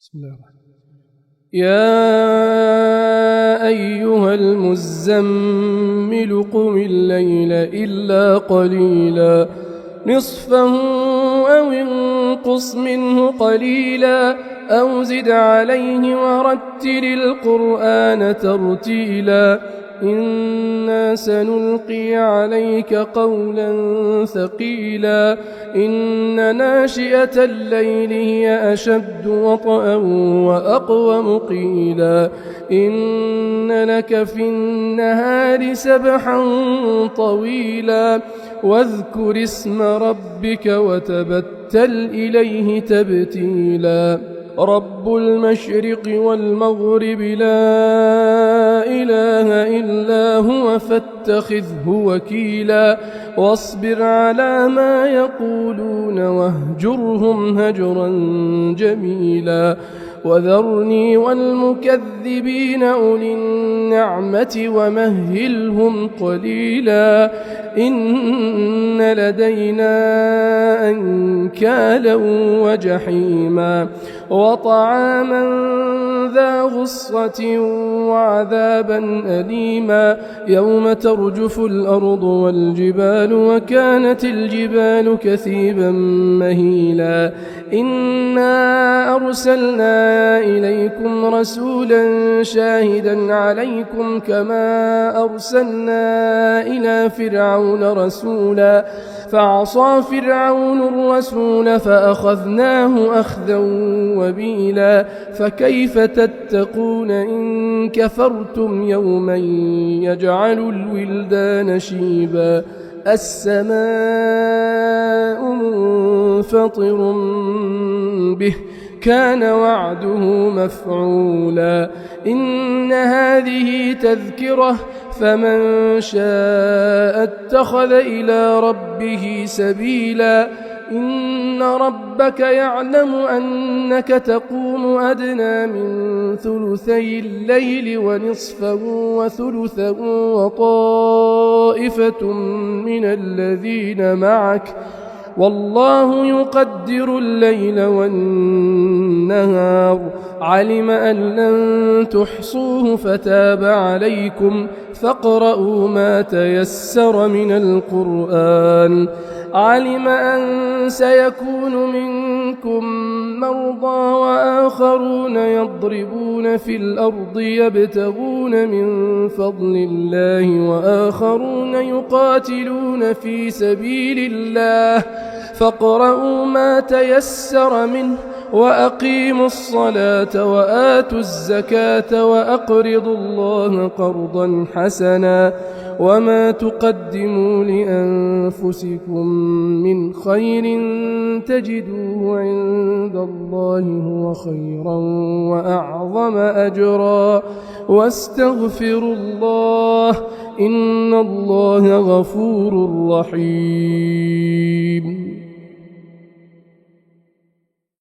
بسم الله الرحمن الرحيم. يا أيها المزمل قم الليل إلا قليلا نصفه أو انقص منه قليلا أو زد عليه ورتل القرآن ترتيلا إنا سنلقي عليك قولا ثقيلا إن ناشئة الليل هي أشد وطئا وأقوم قيلا إن لك في النهار سبحا طويلا واذكر اسم ربك وتبتل إليه تبتيلا رب المشرق والمغرب لا إله إلا هو فاتخذه وكيلا واصبر على ما يقولون واهجرهم هجرا جميلا وذرني والمكذبين أولي النعمة ومهلهم قليلا إن لدينا أنكالا وجحيما وطعاما ذا غصة وعذابا أليما يوم ترجف الأرض والجبال وكانت الجبال كثيبا مهيلا إنا أرسلنا إليكم رسولا شاهدا عليكم كما أرسلنا إلى فرعون رسولا فعصى فرعون الرسول فأخذناه أخذا وبيلا فكيف تتقون إن كفرتم يوما يجعل الولدان شيبا السماء منفطر به كان وعده مفعولا إن هذه تذكرة فمن شاء اتخذ إلى ربه سبيلا إن ربك يعلم أنك تقوم أدنى من ثلثي الليل ونصفه وثلثه وطائفة من الذين معك والله يقدر الليل والنهار علم أن لن تحصوه فتاب عليكم فاقرؤوا ما تيسر من القرآن علم أن سيكون منكم مرضى وآخرون يضربون في الأرض يبتغون من فضل الله وآخرون يقاتلون في سبيل الله فاقرؤوا ما تيسر منه وأقيموا الصلاة وآتوا الزكاة وأقرضوا الله قرضا حسنا وما تقدموا لأنفسكم من خير تجدوه عند الله هو خيرا وأعظم أجرا واستغفروا الله إن الله غفور رحيم